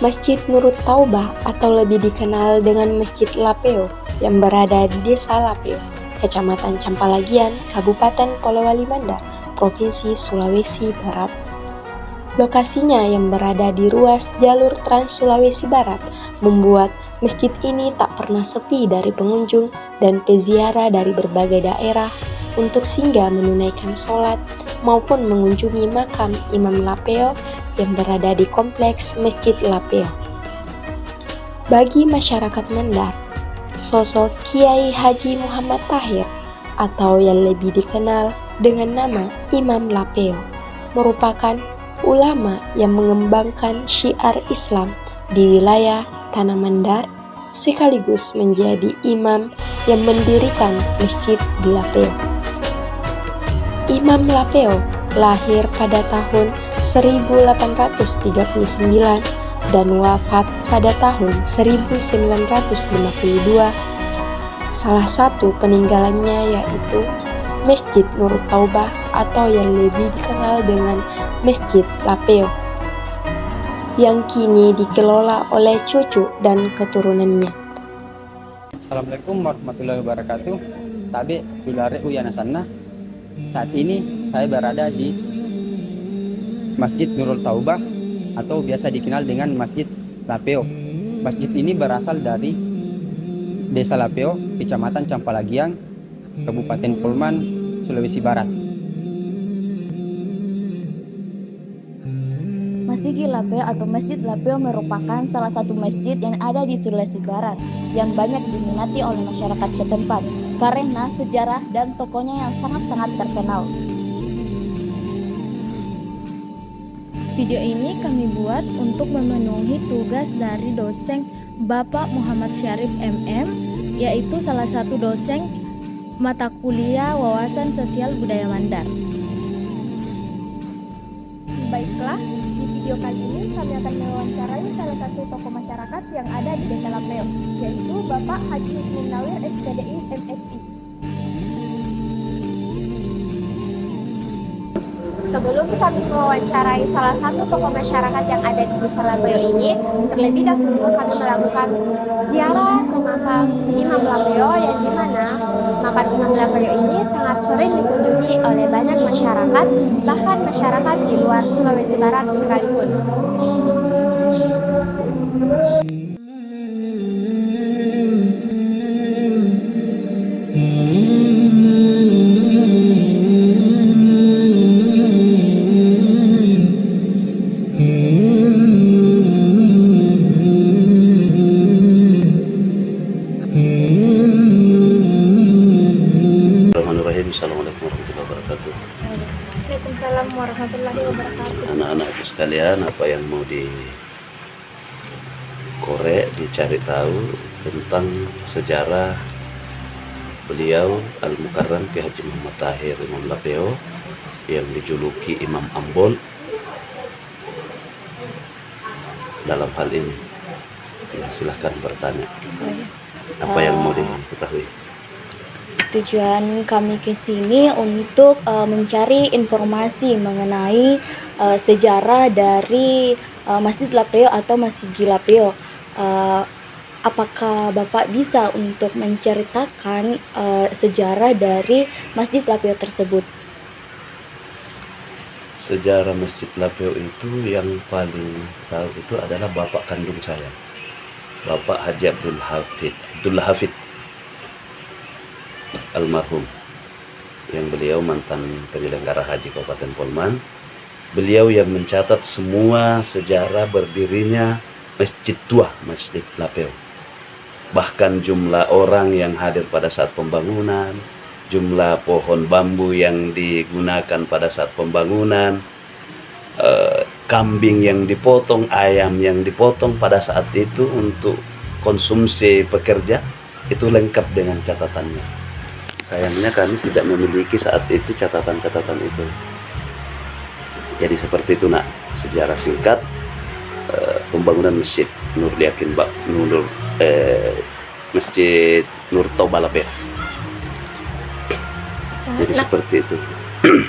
Masjid Nurut Taubah atau lebih dikenal dengan Masjid Lapeo yang berada di Desa Lapeo, Kecamatan Campalagian, Kabupaten Polewali Mandar, Provinsi Sulawesi Barat. Lokasinya yang berada di ruas jalur Trans Sulawesi Barat membuat masjid ini tak pernah sepi dari pengunjung dan peziarah dari berbagai daerah untuk singgah menunaikan sholat maupun mengunjungi makam Imam Lapeo yang berada di kompleks Masjid Lapeo. Bagi masyarakat Mandar, sosok Kiai Haji Muhammad Tahir atau yang lebih dikenal dengan nama Imam Lapeo merupakan ulama yang mengembangkan syiar Islam di wilayah Tanah Mandar sekaligus menjadi imam yang mendirikan masjid di Lapeo. Imam Lapeo lahir pada tahun 1839 dan wafat pada tahun 1952. Salah satu peninggalannya yaitu Masjid Nurut Taubah atau yang lebih dikenal dengan Masjid Lapeo, yang kini dikelola oleh cucu dan keturunannya. Assalamualaikum warahmatullahi wabarakatuh. Tabe Dulare Uyana Sana. Saat ini saya berada di Masjid Nurul Taubah atau biasa dikenal dengan Masjid Lapeo. Masjid ini berasal dari Desa Lapeo, Kecamatan Campalagian, Kabupaten Polman, Sulawesi Barat. Masjid Lapeo atau Masjid Lapeo merupakan salah satu masjid yang ada di Sulawesi Barat yang banyak diminati oleh masyarakat setempat karena sejarah dan tokohnya yang sangat-sangat terkenal. Video ini kami buat untuk memenuhi tugas dari dosen Bapak Muhammad Syarif MM, yaitu salah satu dosen mata kuliah Wawasan Sosial Budaya Mandar. Baiklah, di video kali ini kami akan mewawancarai salah satu tokoh masyarakat yang ada di Desa Lapeo, yaitu Bapak Haji Husnin Nawir, SPDI, MSI. Sebelum kami mewawancarai salah satu tokoh masyarakat yang ada di Desa Lapeo ini, terlebih dahulu kami melakukan ziarah ke makam Imam Lapeo yang dimana makam Imam Lapeo ini sangat sering dikunjungi oleh banyak masyarakat, bahkan masyarakat di luar Sulawesi Barat sekalipun. Assalamualaikum warahmatullahi wabarakatuh. Waalaikumsalam warahmatullahi wabarakatuh. Anak-anakku sekalian, apa yang mau dikorek, dicari tahu tentang sejarah beliau Al-Mukarram Kiai Haji Muhammad Tahir Imam Lapeo yang dijuluki Imam Ambon dalam hal ini? Ya, silahkan bertanya. Apa yang mau diketahui? Tujuan kami ke sini untuk mencari informasi mengenai sejarah dari Masjid Lapeo atau Masjid Lapeo. Apakah Bapak bisa untuk menceritakan sejarah dari Masjid Lapeo tersebut? Sejarah Masjid Lapeo itu yang paling tahu itu adalah bapak kandung saya, Bapak Haji Abdul Hafid almarhum, yang beliau mantan penyelenggara haji Kabupaten Polman. Beliau yang mencatat semua sejarah berdirinya masjid tua, Masjid Lapeo. Bahkan jumlah orang yang hadir pada saat pembangunan, jumlah pohon bambu yang digunakan pada saat pembangunan, kambing yang dipotong, ayam yang dipotong pada saat itu untuk konsumsi pekerja, itu lengkap dengan catatannya. Sayangnya kami tidak memiliki saat itu catatan-catatan itu. Jadi seperti itu nak, sejarah singkat pembangunan Masjid Masjid Nur Taubah Lapeo. Jadi seperti itu.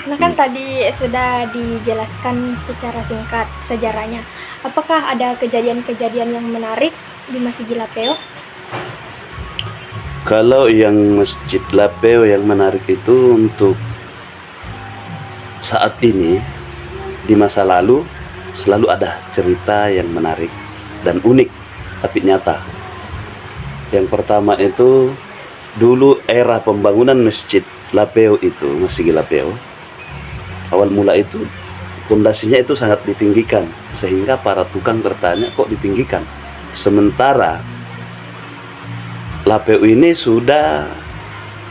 Nah kan tadi sudah dijelaskan secara singkat sejarahnya. Apakah ada kejadian-kejadian yang menarik di Masjid Lapeo? Kalau yang Masjid Lapeo yang menarik itu untuk saat ini, di masa lalu selalu ada cerita yang menarik dan unik tapi nyata. Yang pertama itu dulu era pembangunan Masjid Lapeo itu, Masjid Lapeo, awal mula itu pondasinya itu sangat ditinggikan sehingga para tukang bertanya kok ditinggikan, sementara Lapeo ini sudah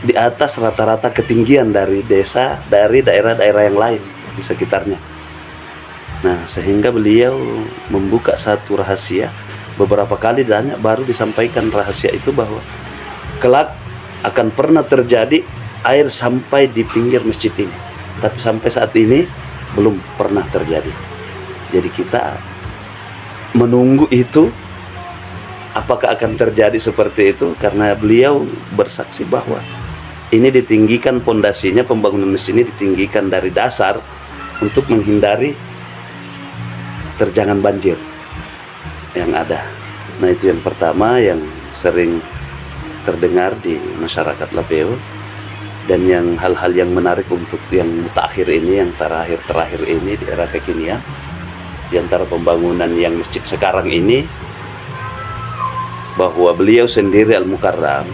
di atas rata-rata ketinggian dari desa, dari daerah-daerah yang lain di sekitarnya. Nah, sehingga beliau membuka satu rahasia, beberapa kali ditanya baru disampaikan rahasia itu bahwa kelak akan pernah terjadi air sampai di pinggir masjid ini, tapi sampai saat ini belum pernah terjadi. Jadi kita menunggu itu, apakah akan terjadi seperti itu, karena beliau bersaksi bahwa ini ditinggikan pondasinya, pembangunan masjid ini ditinggikan dari dasar untuk menghindari terjangan banjir yang ada. Nah, itu yang pertama yang sering terdengar di masyarakat Lapeo. Dan yang hal-hal yang menarik untuk yang mutakhir ini, yang terakhir ini di era kekinian, di antara pembangunan yang masjid sekarang ini, bahwa beliau sendiri Al-Mukarram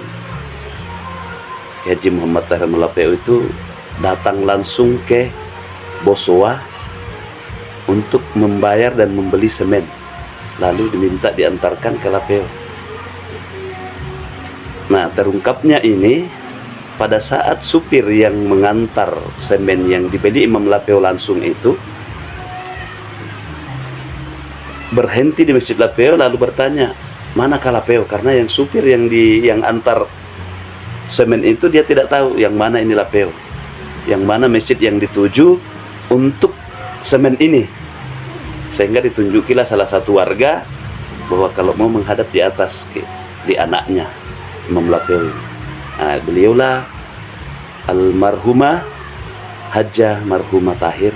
Haji Muhammad Tahir Lapeo itu datang langsung ke Bosowa untuk membayar dan membeli semen, lalu diminta diantarkan ke Lapeo. Nah, terungkapnya ini pada saat supir yang mengantar semen yang dibeli Imam Lapeo langsung itu berhenti di Masjid Lapeo lalu bertanya, mana Lapeo? Karena yang supir yang antar semen itu dia tidak tahu yang mana ini Lapeo, yang mana masjid yang dituju untuk semen ini, sehingga ditunjukilah salah satu warga bahwa kalau mau menghadap di atas di anaknya Imam Lapeo ini. Nah, beliaulah almarhumah Hajjah Marhumah Tahir,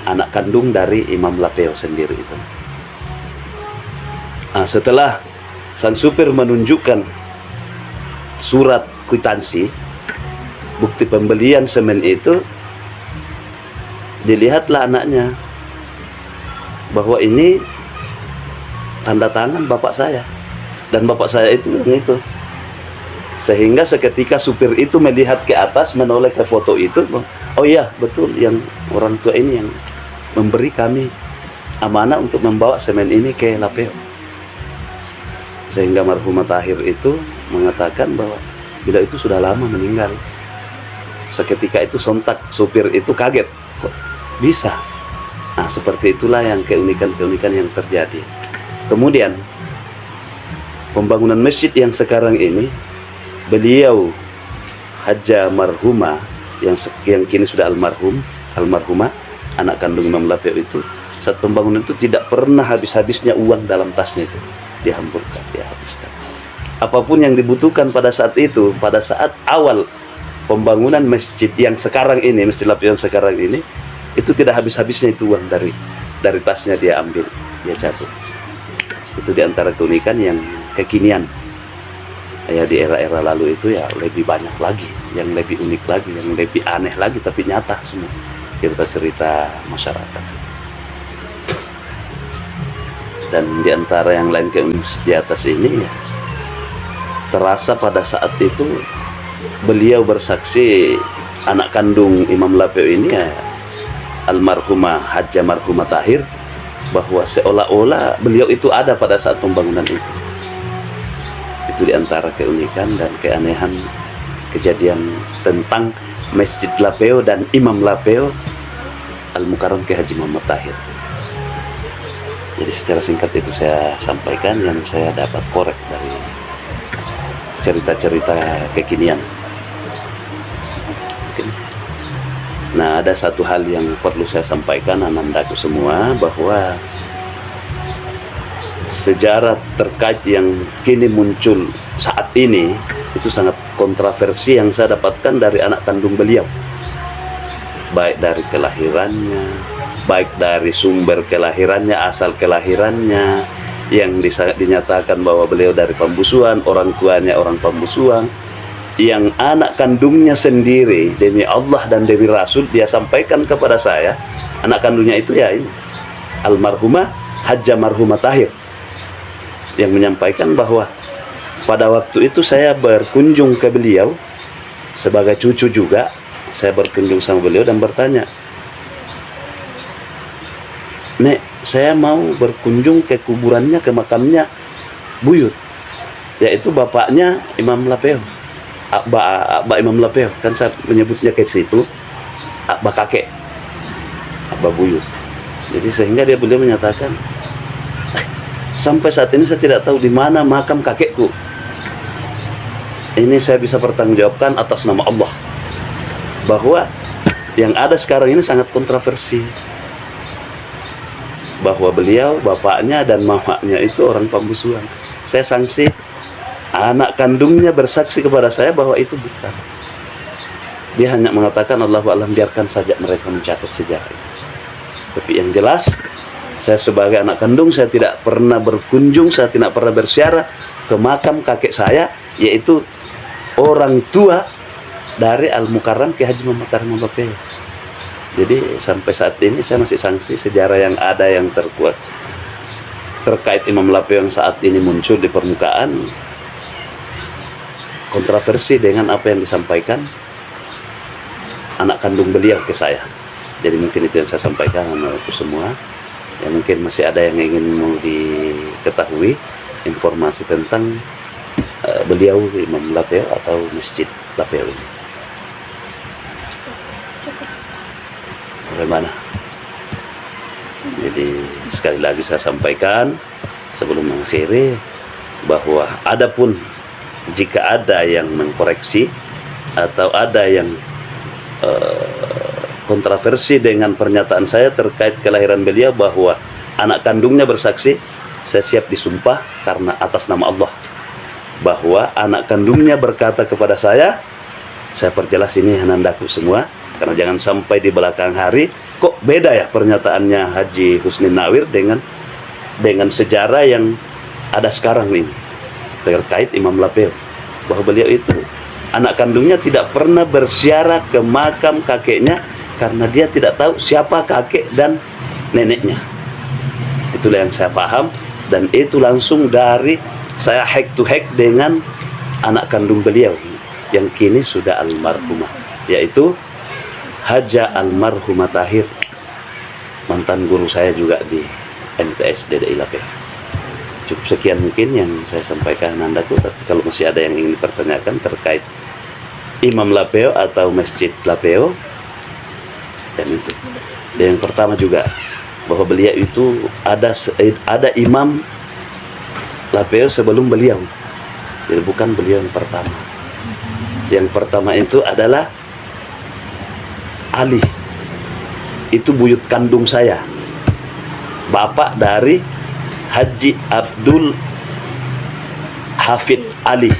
anak kandung dari Imam Lapeo sendiri itu. Nah, setelah sang supir menunjukkan surat kwitansi bukti pembelian semen itu, dilihatlah anaknya bahwa ini tanda tangan bapak saya, dan bapak saya itu yang itu. Sehingga seketika supir itu melihat ke atas, menoleh ke foto itu, oh iya betul, yang orang tua ini yang memberi kami amanah untuk membawa semen ini ke Lapeo. Sehingga marhumah Tahir itu mengatakan bahwa bila itu sudah lama meninggal. Seketika itu sontak supir itu kaget, kok bisa? Nah, seperti itulah yang keunikan-keunikan yang terjadi. Kemudian pembangunan masjid yang sekarang ini, beliau Hajjah Marhumah yang kini sudah almarhumah anak kandung Imam Lapeo itu, saat pembangunan itu tidak pernah habis-habisnya uang dalam tasnya itu, dihamburkan, dihabiskan. Apapun yang dibutuhkan pada saat itu, pada saat awal pembangunan masjid yang sekarang ini, Masjid Lapeo yang sekarang ini, itu tidak habis-habisnya itu uang dari tasnya dia ambil, dia cabut. Itu diantara keunikan yang kekinian. Ya, di era-era lalu itu ya lebih banyak lagi, yang lebih unik lagi, yang lebih aneh lagi, tapi nyata semua cerita-cerita masyarakat. Dan di antara yang lain di atas ini ya, terasa pada saat itu beliau bersaksi anak kandung Imam Lapeo ini ya, almarhumah Hajjah Marhumah Tahir, bahwa seolah-olah beliau itu ada pada saat pembangunan itu. Itu diantara keunikan dan keanehan kejadian tentang Masjid Lapeo dan Imam Lapeo Al-Mukarram Kiai Haji Muhammad Tahir. Jadi secara singkat itu saya sampaikan yang saya dapat korek dari cerita-cerita kekinian. Nah, ada satu hal yang perlu saya sampaikan anandaku semua, bahwa sejarah terkait yang kini muncul saat ini itu sangat kontroversi yang saya dapatkan dari anak kandung beliau, baik dari kelahirannya, baik dari sumber kelahirannya, asal kelahirannya, yang dinyatakan bahwa beliau dari pembusuan, orang tuanya orang pembusuan, yang anak kandungnya sendiri demi Allah dan demi Rasul dia sampaikan kepada saya, anak kandungnya itu ya ini almarhumah Hajjah Marhumah Tahir, yang menyampaikan bahwa pada waktu itu saya berkunjung ke beliau sebagai cucu juga. Saya berkunjung sama beliau dan bertanya, "Nek, saya mau berkunjung ke kuburannya, ke makamnya buyut," yaitu bapaknya Imam Lapeo, Abah Imam Lapeo, kan saya menyebutnya ke situ Abah kakek, Abah buyut. Jadi sehingga beliau menyatakan, sampai saat ini saya tidak tahu di mana makam kakekku. Ini saya bisa bertanggungjawabkan atas nama Allah, bahwa yang ada sekarang ini sangat kontroversi, bahwa beliau, bapaknya dan mamanya itu orang pembusuan. Saya sanksi, anak kandungnya bersaksi kepada saya bahwa itu bukan. Dia hanya mengatakan Allahu a'lam, biarkan saja mereka mencatat sejarah itu. Tapi yang jelas, saya sebagai anak kandung, saya tidak pernah berkunjung, saya tidak pernah berziarah ke makam kakek saya, yaitu orang tua dari Al-Mukarram Ki Haji Muhammad Karim Lapeo. Jadi sampai saat ini saya masih sanksi sejarah yang ada yang terkuat terkait Imam Lapeo yang saat ini muncul di permukaan, kontroversi dengan apa yang disampaikan anak kandung beliau ke saya. Jadi mungkin itu yang saya sampaikan untuk semua. Ya, mungkin masih ada yang ingin mau diketahui informasi tentang beliau Imam Lapeo atau Masjid Lapeo ini. Bagaimana? Jadi sekali lagi saya sampaikan sebelum mengakhiri bahwa adapun jika ada yang mengkoreksi atau ada yang kontroversi dengan pernyataan saya terkait kelahiran beliau, bahwa anak kandungnya bersaksi, saya siap disumpah karena atas nama Allah, bahwa anak kandungnya berkata kepada saya perjelas ini anandaku semua, karena jangan sampai di belakang hari kok beda ya pernyataannya Haji Husni Nawir dengan sejarah yang ada sekarang ini terkait Imam Lapeo, bahwa beliau itu anak kandungnya tidak pernah berziarah ke makam kakeknya karena dia tidak tahu siapa kakek dan neneknya. Itulah yang saya paham, dan itu langsung dari saya head to head dengan anak kandung beliau yang kini sudah almarhumah, yaitu Hajjah Almarhumah Tahir, mantan guru saya juga di MTS DDI Lapeo. Cukup sekian mungkin yang saya sampaikan anandaku. Tapi kalau masih ada yang ingin dipertanyakan terkait Imam Lapeo atau Masjid Lapeo, dan itu. Dan yang pertama juga bahwa beliau itu ada Imam Lapeo sebelum beliau. Jadi bukan beliau yang pertama. Yang pertama itu adalah Ali. Itu buyut kandung saya, bapak dari Haji Abdul Hafid Ali,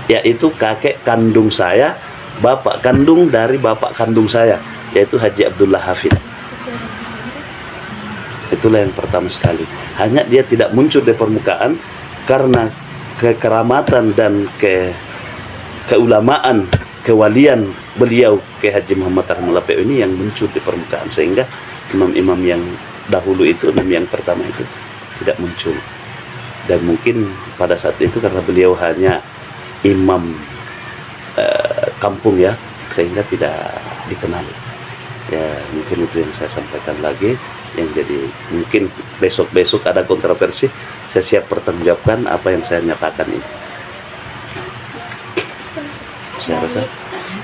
yaitu kakek kandung saya, bapak kandung dari bapak kandung saya, yaitu Haji Abdullah Hafid. Itulah yang pertama sekali. Hanya dia tidak muncul di permukaan karena kekeramatan dan keulamaan, kewalian beliau ke Haji Muhammad Karim Lapeo ini yang muncul di permukaan, sehingga imam-imam yang dahulu itu, imam yang pertama itu tidak muncul. Dan mungkin pada saat itu karena beliau hanya imam kampung ya, sehingga tidak dikenal. Ya mungkin itu yang saya sampaikan lagi, yang jadi mungkin besok-besok ada kontroversi, saya siap pertanggungjawabkan apa yang saya nyatakan ini. Saya rasa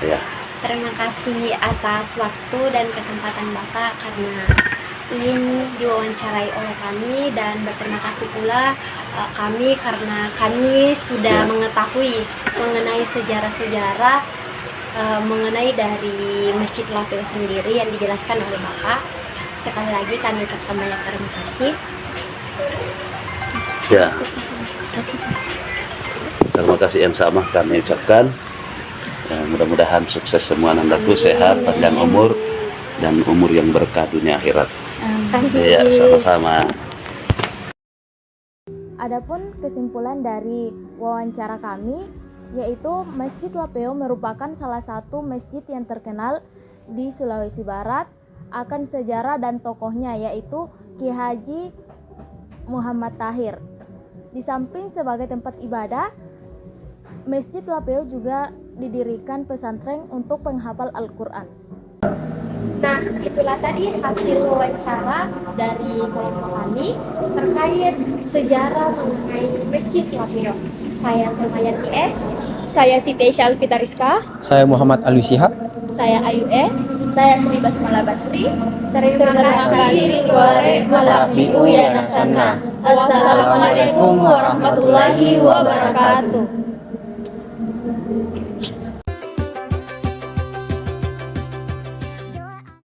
ya. Terima kasih atas waktu dan kesempatan Bapak karena ingin diwawancarai oleh kami, dan berterima kasih pula kami karena kami sudah mengetahui mengenai sejarah-sejarah mengenai dari Masjid Lapeo sendiri yang dijelaskan oleh Bapak. Sekali lagi kami ucapkan banyak terima kasih. Ya. Terima kasih yang sama kami ucapkan. Mudah-mudahan sukses semua anandaku, sehat, panjang umur, dan umur yang berkah dunia akhirat. Kasih. Ya, sama-sama. Adapun kesimpulan dari wawancara kami, yaitu Masjid Lapeo merupakan salah satu masjid yang terkenal di Sulawesi Barat akan sejarah dan tokohnya, yaitu Ki Haji Muhammad Tahir. Di samping sebagai tempat ibadah, Masjid Lapeo juga didirikan pesantren untuk penghafal Al-Quran. Nah, itulah tadi hasil wawancara dari kelompok kami terkait sejarah mengenai Masjid Lapeo. Saya Selmayanti S. Saya Siti Alfita Rizka. Saya Muhammad Alwi Syihab. Saya Ayu S. Saya Sri Basmala Basri. Terima kasih Assalamualaikum warahmatullahi wabarakatuh.